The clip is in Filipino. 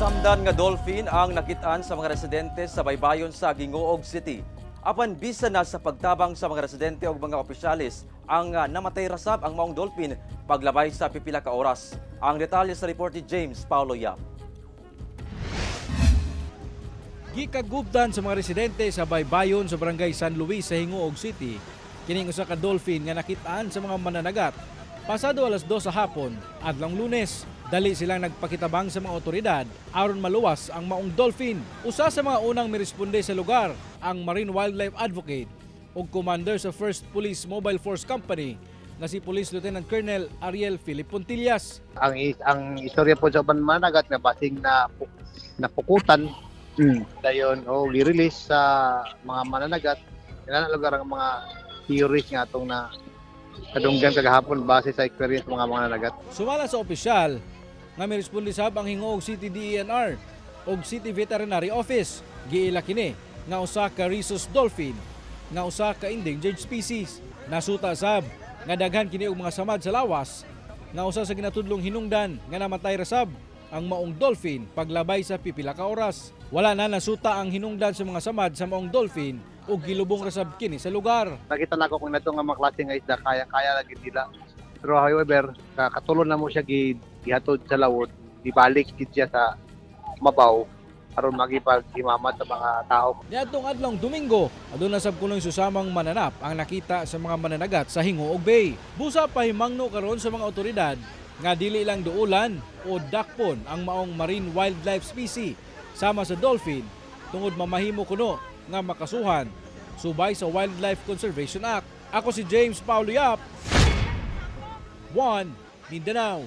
Samdan nga dolphin ang nakitaan sa mga residente sa baybayon sa Gingoog City. Apan bisa na sa pagtabang sa mga residente o mga opisyalis ang namatay rasab ang maong dolphin paglabay sa pipila ka oras. Ang detalye sa report ni James Paulo Yap. Gikagubdan sa mga residente sa baybayon sa barangay San Luis sa Gingoog City kining usa ka dolphin nga nakitaan sa mga mananagat pasado alas 2 sa hapon adlong Lunes. Dali silang nagpakitabang sa mga otoridad aron maluwas ang maong dolphin. Usa sa mga unang miresponde sa lugar ang Marine Wildlife Advocate ug commander sa 1st Police Mobile Force Company nga si Police Lieutenant Colonel Ariel Philip Puntillas. Ang istorya po sa mananagat nga basing na napukutan dayon o gi-release sa mga mananagat na lugar ang mga theories nga atong na kadunggan kagahapon base sa experience ng mga mananagat. Sumala sa opisyal nga miresponde sab ang Gingoog City DENR ug City Veterinary Office. Giila kini nga usa ka rhesus dolphin nga usa ka endangered species. Nasuta sab nga daghan kini og mga samad sa lawas nga usa sa ginatudlong hinungdan nga namatay rasab ang maong dolphin paglabay sa pipila ka oras. Wala na nasuta ang hinungdan sa mga samad sa maong dolphin ug gilubong rasab kini sa lugar. Nakita na ko kung nato nga mga klase nga isda kaya lagi nila. Pero however, katulon na mo siya gihatod sa lawod, ibalik gid siya sa mabaw aron magipaghimamat sa mga tao. Niadtong adlong Domingo, aduna sab kunoy susamang mananap ang nakita sa mga mananagat sa Gingoog Bay. Busa pa himangno karon sa mga otoridad nga dili lang duulan o dakpon ang maong marine wildlife species sama sa dolphin tungod mamahimo kuno nga makasuhan subay sa Wildlife Conservation Act. Ako si James Paulo Yap, 1 Mindanao.